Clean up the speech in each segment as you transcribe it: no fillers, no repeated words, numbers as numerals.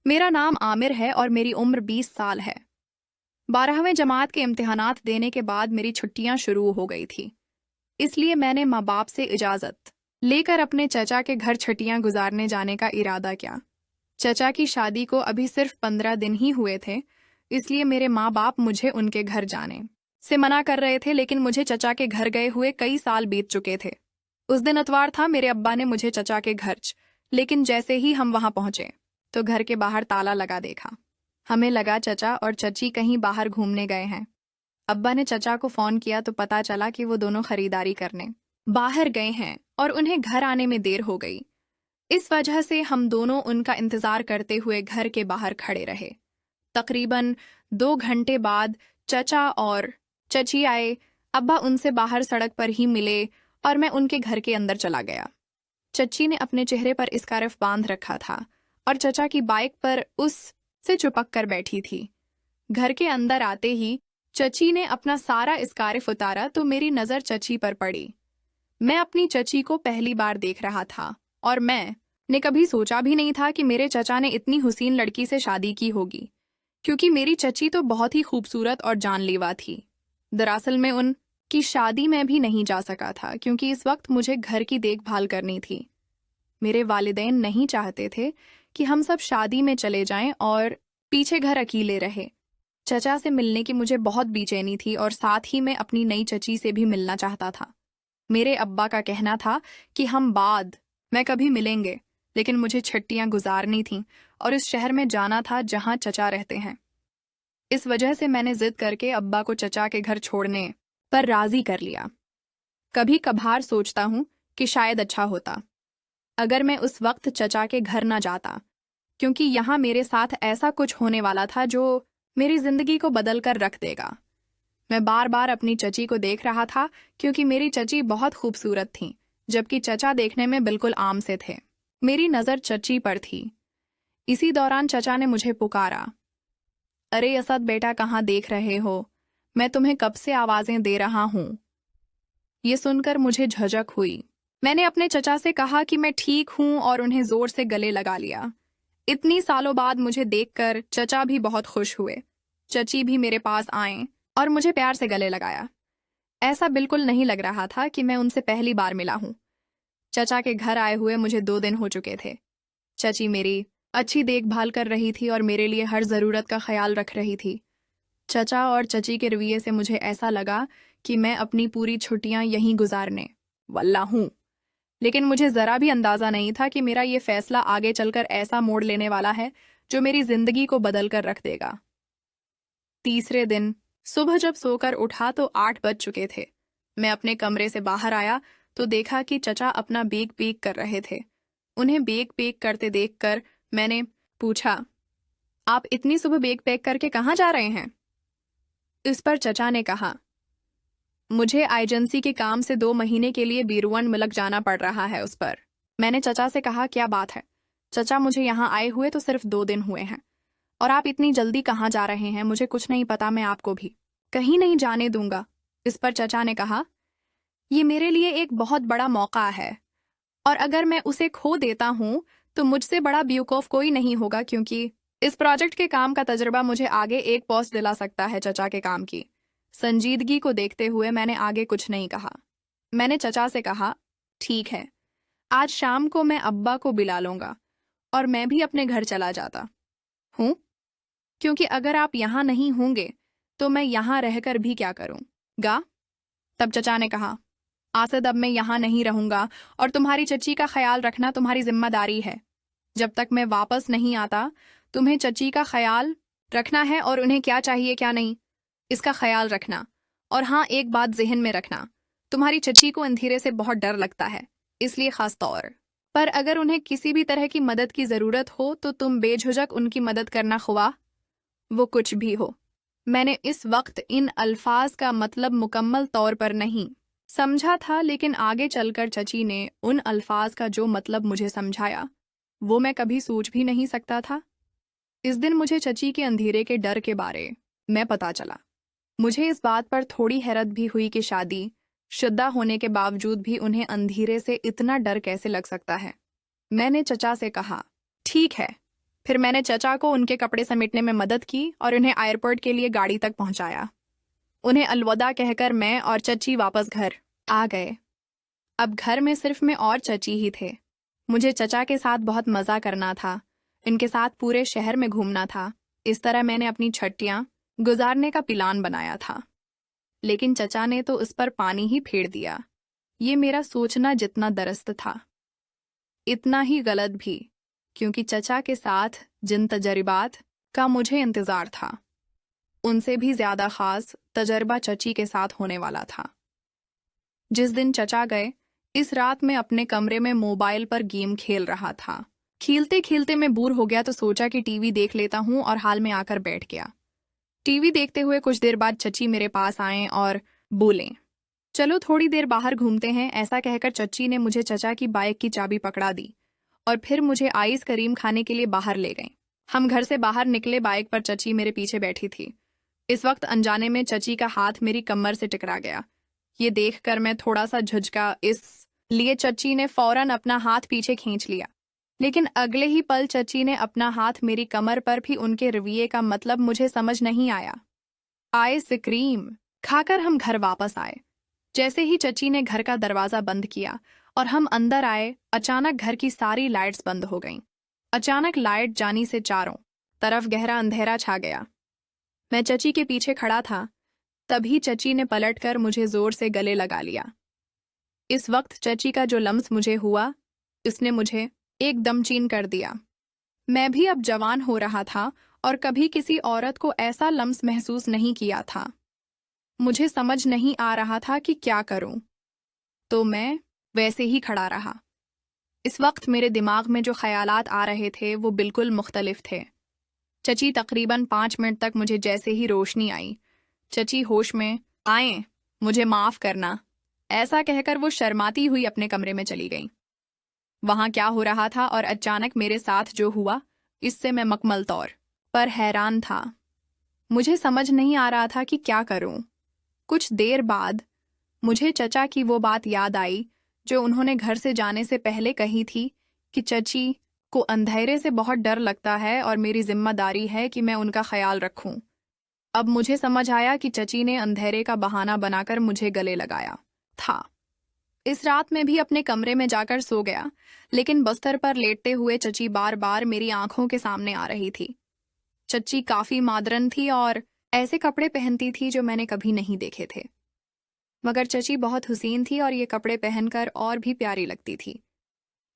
मेरा नाम आमिर है और मेरी उम्र 20 साल है। 12वीं जमात के इम्तिहानात देने के बाद मेरी छुट्टियां शुरू हो गई थी, इसलिए मैंने माँ बाप से इजाज़त लेकर अपने चचा के घर छुट्टियां गुजारने जाने का इरादा किया। चचा की शादी को अभी सिर्फ 15 दिन ही हुए थे, इसलिए मेरे माँ बाप मुझे उनके घर जाने से मना कर रहे थे, लेकिन मुझे चचा के घर गए हुए कई साल बीत चुके थे। उस दिन इतवार था। मेरे अब्बा ने मुझे चचा के घर लेकिन जैसे ही हम वहां पहुंचे तो घर के बाहर ताला लगा देखा। हमें लगा चचा और चची कहीं बाहर घूमने गए हैं। अब्बा ने चचा को फोन किया तो पता चला कि वो दोनों खरीदारी करने बाहर गए हैं और उन्हें घर आने में देर हो गई। इस वजह से हम दोनों उनका इंतजार करते हुए घर के बाहर खड़े रहे। तकरीबन 2 घंटे बाद चचा और चची आए। अब्बा उनसे बाहर सड़क पर ही मिले और मैं उनके घर के अंदर चला गया। चची ने अपने चेहरे पर स्कार्फ बांध रखा था और चचा की बाइक पर उस से चिपक कर बैठी थी। घर के अंदर आते ही चची ने अपना सारा स्कार्फ उतारा तो मेरी नजर चची पर पड़ी। मैं अपनी चची को पहली बार देख रहा था और मैंने कभी सोचा भी नहीं था कि मेरे चचा ने इतनी हुसीन लड़की से शादी की होगी, क्योंकि मेरी चची तो बहुत ही खूबसूरत और जानलेवा थी। दरअसल में उनकी शादी में भी नहीं जा सका था, क्योंकि इस वक्त मुझे घर की देखभाल करनी थी। मेरे वालिदैन नहीं चाहते थे कि हम सब शादी में चले जाएं और पीछे घर अकेले रहे। चचा से मिलने की मुझे बहुत बेचैनी थी और साथ ही मैं अपनी नई चची से भी मिलना चाहता था। मेरे अब्बा का कहना था कि हम बाद में कभी मिलेंगे, लेकिन मुझे छुट्टियां गुजारनी थीं और इस शहर में जाना था जहां चचा रहते हैं। इस वजह से मैंने जिद करके अब्बा को चचा के घर छोड़ने पर राजी कर लिया। कभी कभार सोचता हूं कि शायद अच्छा होता अगर मैं उस वक्त चचा के घर न जाता, क्योंकि यहाँ मेरे साथ ऐसा कुछ होने वाला था जो मेरी जिंदगी को बदल कर रख देगा। मैं बार बार अपनी चची को देख रहा था, क्योंकि मेरी चची बहुत खूबसूरत थी, जबकि चचा देखने में बिल्कुल आम से थे। मेरी नज़र चची पर थी। इसी दौरान चचा ने मुझे पुकारा, अरे असद बेटा, कहाँ देख रहे हो? मैं तुम्हें कब से आवाजें दे रहा हूँ। ये सुनकर मुझे झिझक हुई। मैंने अपने चचा से कहा कि मैं ठीक हूं और उन्हें जोर से गले लगा लिया। इतनी सालों बाद मुझे देखकर चचा भी बहुत खुश हुए। चची भी मेरे पास आए और मुझे प्यार से गले लगाया। ऐसा बिल्कुल नहीं लग रहा था कि मैं उनसे पहली बार मिला हूं। चचा के घर आए हुए मुझे 2 दिन हो चुके थे। चची मेरी अच्छी देखभाल कर रही थी और मेरे लिए हर ज़रूरत का ख्याल रख रही थी। चचा और चची के रवैये से मुझे ऐसा लगा कि मैं अपनी पूरी छुट्टियां यहीं गुजारने वाला हूँ। लेकिन मुझे ज़रा भी अंदाज़ा नहीं था कि मेरा ये फैसला आगे चलकर ऐसा मोड़ लेने वाला है जो मेरी ज़िंदगी को बदल कर रख देगा। तीसरे दिन सुबह जब सोकर उठा तो 8 बज चुके थे। मैं अपने कमरे से बाहर आया तो देखा कि चचा अपना बैग पैक कर रहे थे। उन्हें बैग पैक करते देखकर मैंने पूछा, आप इतनी सुबह बैग पैक करके कहाँ जा रहे हैं? इस पर चचा ने कहा, मुझे एजेंसी के काम से 2 महीने के लिए बीरुवन मुल्क जाना पड़ रहा है उस पर। मैंने चचा से कहा, क्या बात है? चचा, मुझे यहाँ आए हुए तो सिर्फ 2 दिन हुए हैं और आप इतनी जल्दी कहाँ जा रहे हैं? मुझे कुछ नहीं पता, मैं आपको भी कहीं नहीं जाने दूंगा। इस पर चचा ने कहा, ये मेरे लिए एक बहुत बड़ा मौका है और अगर मैं उसे खो देता हूँ तो मुझसे बड़ा बेवकूफ कोई नहीं होगा, क्योंकि इस प्रोजेक्ट के काम का तजुर्बा मुझे आगे एक पोस्ट दिला सकता है चचा के काम की। संजीदगी को देखते हुए मैंने आगे कुछ नहीं कहा। मैंने चचा से कहा, ठीक है, आज शाम को मैं अब्बा को बुला लूंगा और मैं भी अपने घर चला जाता हूँ, क्योंकि अगर आप यहाँ नहीं होंगे तो मैं यहाँ रहकर भी क्या करूँगा? तब चचा ने कहा, आसद, अब मैं यहाँ नहीं रहूंगा और तुम्हारी चची का ख्याल रखना तुम्हारी जिम्मेदारी है। जब तक मैं वापस नहीं आता तुम्हें चची का ख्याल रखना है और उन्हें क्या चाहिए क्या नहीं, इसका ख्याल रखना। और हाँ, एक बात जहन में रखना, तुम्हारी चची को अंधेरे से बहुत डर लगता है, इसलिए खास तौर पर अगर उन्हें किसी भी तरह की मदद की ज़रूरत हो तो तुम बेझिझक उनकी मदद करना, ख्वाह वो कुछ भी हो। मैंने इस वक्त इन अल्फाज का मतलब मुकम्मल तौर पर नहीं समझा था, लेकिन आगे चलकर चची ने उन अल्फाज का जो मतलब मुझे समझाया वो मैं कभी सोच भी नहीं सकता था। इस दिन मुझे चची के अंधेरे के डर के बारे में पता चला। मुझे इस बात पर थोड़ी हैरत भी हुई कि शादी शुदा होने के बावजूद भी उन्हें अंधेरे से इतना डर कैसे लग सकता है। मैंने चचा से कहा, ठीक है, फिर मैंने चचा को उनके कपड़े समेटने में मदद की और उन्हें एयरपोर्ट के लिए गाड़ी तक पहुंचाया। उन्हें अलविदा कहकर मैं और चची वापस घर आ गए। अब घर में सिर्फ मैं और चची ही थे। मुझे चचा के साथ बहुत मज़ा करना था, इनके साथ पूरे शहर में घूमना था। इस तरह मैंने अपनी छुट्टियां गुजारने का प्लान बनाया था। लेकिन चचा ने तो उस पर पानी ही फेर दिया। ये मेरा सोचना जितना दुरुस्त था, इतना ही गलत भी, क्योंकि चचा के साथ जिन तजर्बात का मुझे इंतज़ार था, उनसे भी ज़्यादा ख़ास तजर्बा चची के साथ होने वाला था। जिस दिन चचा गए, इस रात मैं अपने कमरे में मोबाइल पर गेम खेल रहा था। खेलते खेलते मैं बोर हो गया तो सोचा कि टीवी देख लेता हूँ और हाल में आकर बैठ गया। टीवी देखते हुए कुछ देर बाद चची मेरे पास आए और बोले, चलो थोड़ी देर बाहर घूमते हैं। ऐसा कहकर चची ने मुझे चचा की बाइक की चाबी पकड़ा दी और फिर मुझे आइसक्रीम खाने के लिए बाहर ले गए। हम घर से बाहर निकले, बाइक पर चची मेरे पीछे बैठी थी। इस वक्त अनजाने में चची का हाथ मेरी कमर से टकरा गया। ये देखकर मैं थोड़ा सा झुझका, इसलिए चची ने फौरन अपना हाथ पीछे खींच लिया। लेकिन अगले ही पल चची ने अपना हाथ मेरी कमर पर भी, उनके रवैये का मतलब मुझे समझ नहीं आया। आइसक्रीम खाकर हम घर वापस आए। जैसे ही चची ने घर का दरवाजा बंद किया और हम अंदर आए, अचानक घर की सारी लाइट्स बंद हो गईं। अचानक लाइट जाने से चारों तरफ गहरा अंधेरा छा गया। मैं चची के पीछे खड़ा था, तभी चची ने पलटकर मुझे जोर से गले लगा लिया। इस वक्त चची का जो लम्स मुझे हुआ, उसने मुझे एकदम चीन कर दिया। मैं भी अब जवान हो रहा था और कभी किसी औरत को ऐसा लम्स महसूस नहीं किया था। मुझे समझ नहीं आ रहा था कि क्या करूं, तो मैं वैसे ही खड़ा रहा। इस वक्त मेरे दिमाग में जो ख्यालात आ रहे थे वो बिल्कुल मुख्तलिफ थे। चची तकरीबन 5 मिनट तक मुझे जैसे ही रोशनी आई, चची होश में आए, मुझे माफ़ करना, ऐसा कहकर वो शर्माती हुई अपने कमरे में चली गई। वहाँ क्या हो रहा था और अचानक मेरे साथ जो हुआ, इससे मैं मुकम्मल तौर पर हैरान था। मुझे समझ नहीं आ रहा था कि क्या करूं। कुछ देर बाद मुझे चचा की वो बात याद आई जो उन्होंने घर से जाने से पहले कही थी कि चची को अंधेरे से बहुत डर लगता है और मेरी जिम्मेदारी है कि मैं उनका ख्याल रखूं। अब मुझे समझ आया कि चची ने अंधेरे का बहाना बनाकर मुझे गले लगाया था। इस रात में भी अपने कमरे में जाकर सो गया, लेकिन बिस्तर पर लेटते हुए चची बार बार मेरी आंखों के सामने आ रही थी। चची काफी मादरन थी और ऐसे कपड़े पहनती थी जो मैंने कभी नहीं देखे थे। मगर चची बहुत हुसीन थी और ये कपड़े पहनकर और भी प्यारी लगती थी।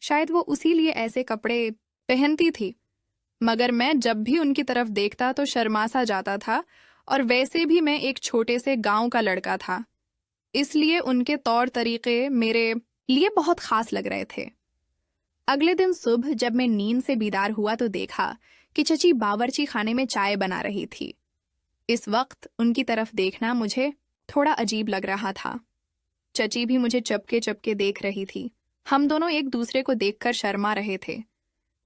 शायद वो उसी लिए ऐसे कपड़े पहनती थी, मगर मैं जब भी उनकी तरफ देखता तो शर्मा सा जाता था, और वैसे भी मैं एक छोटे से गांव का लड़का था, इसलिए उनके तौर तरीके मेरे लिए बहुत खास लग रहे थे। अगले दिन सुबह जब मैं नींद से बीदार हुआ तो देखा कि चची बावर्ची खाने में चाय बना रही थी। इस वक्त उनकी तरफ देखना मुझे थोड़ा अजीब लग रहा था। चची भी मुझे चपके चपके देख रही थी। हम दोनों एक दूसरे को देखकर शर्मा रहे थे।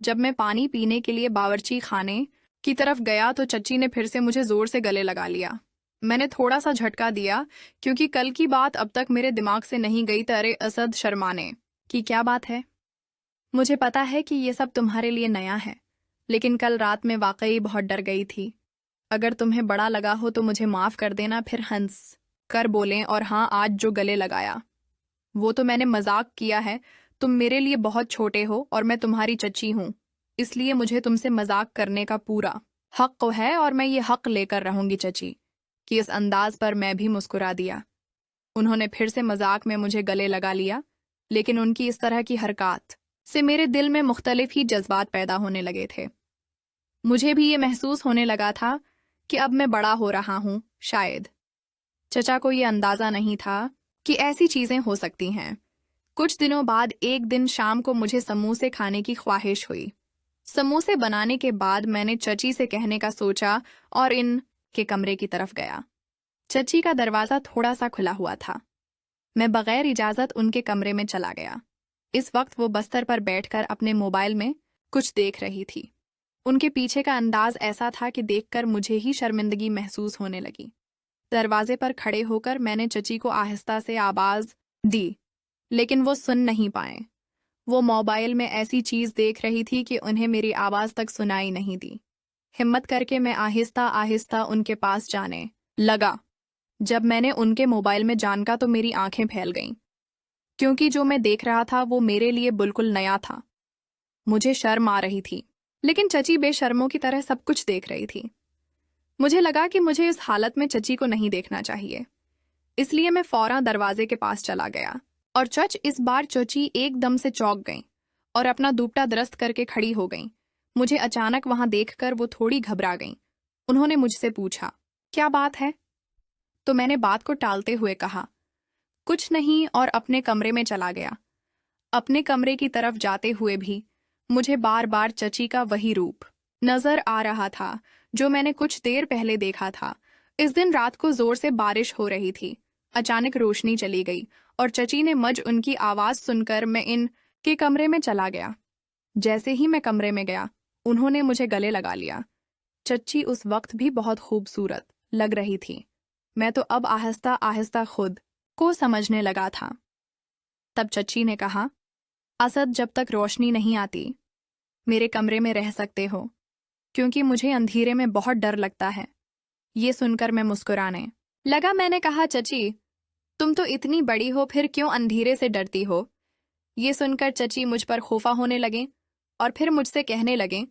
जब मैं पानी पीने के लिए बावर्ची खाने की तरफ गया तो चची ने फिर से मुझे जोर से गले लगा लिया। मैंने थोड़ा सा झटका दिया, क्योंकि कल की बात अब तक मेरे दिमाग से नहीं गई। अरे असद, शर्माने की क्या बात है? मुझे पता है कि ये सब तुम्हारे लिए नया है, लेकिन कल रात में वाकई बहुत डर गई थी। अगर तुम्हें बड़ा लगा हो तो मुझे माफ़ कर देना। फिर हंस कर बोलें, और हाँ, आज जो गले लगाया वो तो मैंने मजाक किया है। तुम मेरे लिए बहुत छोटे हो और मैं तुम्हारी चची हूँ, इसलिए मुझे तुमसे मजाक करने का पूरा हक है और मैं ये हक लेकर रहूंगी। चची कि इस अंदाज पर मैं भी मुस्कुरा दिया। उन्होंने फिर से मजाक में मुझे गले लगा लिया, लेकिन उनकी इस तरह की हरकत से मेरे दिल में मुख्तलिफ ही जज्बात पैदा होने लगे थे। मुझे भी ये महसूस होने लगा था कि अब मैं बड़ा हो रहा हूँ। शायद चचा को ये अंदाज़ा नहीं था कि ऐसी चीज़ें हो सकती हैं। कुछ दिनों बाद एक दिन शाम को मुझे समोसे खाने की ख्वाहिश हुई। समोसे बनाने के बाद मैंने चची से कहने का सोचा और इन के कमरे की तरफ गया। चची का दरवाज़ा थोड़ा सा खुला हुआ था। मैं बगैर इजाज़त उनके कमरे में चला गया। इस वक्त वो बस्तर पर बैठकर अपने मोबाइल में कुछ देख रही थी। उनके पीछे का अंदाज ऐसा था कि देखकर मुझे ही शर्मिंदगी महसूस होने लगी। दरवाजे पर खड़े होकर मैंने चची को आहिस्ता से आवाज़ दी, लेकिन वो सुन नहीं पाए। वो मोबाइल में ऐसी चीज देख रही थी कि उन्हें मेरी आवाज तक सुनाई नहीं दी। हिम्मत करके मैं आहिस्ता आहिस्ता उनके पास जाने लगा। जब मैंने उनके मोबाइल में जानका तो मेरी आंखें फैल गईं, क्योंकि जो मैं देख रहा था वो मेरे लिए बिल्कुल नया था। मुझे शर्म आ रही थी, लेकिन चची बेशर्मों की तरह सब कुछ देख रही थी। मुझे लगा कि मुझे इस हालत में चची को नहीं देखना चाहिए, इसलिए मैं फौरन दरवाजे के पास चला गया। और इस बार चची एकदम से चौंक गईं और अपना दुपट्टा दुरुस्त करके खड़ी हो गईं। मुझे अचानक वहां देखकर वो थोड़ी घबरा गईं। उन्होंने मुझसे पूछा, क्या बात है? तो मैंने बात को टालते हुए कहा, कुछ नहीं, और अपने कमरे में चला गया। अपने कमरे की तरफ जाते हुए भी मुझे बार बार चची का वही रूप नजर आ रहा था जो मैंने कुछ देर पहले देखा था। इस दिन रात को जोर से बारिश हो रही थी। अचानक रोशनी चली गई और चची ने उनकी आवाज सुनकर मैं इन के कमरे में चला गया। जैसे ही मैं कमरे में गया, उन्होंने मुझे गले लगा लिया। चची उस वक्त भी बहुत खूबसूरत लग रही थी। मैं तो अब आहिस्ता आहिस्ता खुद को समझने लगा था। तब चची ने कहा, असद, जब तक रोशनी नहीं आती मेरे कमरे में रह सकते हो, क्योंकि मुझे अंधेरे में बहुत डर लगता है। ये सुनकर मैं मुस्कुराने लगा। मैंने कहा, चची, तुम तो इतनी बड़ी हो, फिर क्यों अंधेरे से डरती हो? ये सुनकर चची मुझ पर खौफा होने लगे और फिर मुझसे कहने लगे,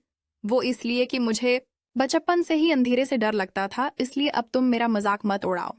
वो इसलिए कि मुझे बचपन से ही अंधेरे से डर लगता था, इसलिए अब तुम मेरा मजाक मत उड़ाओ।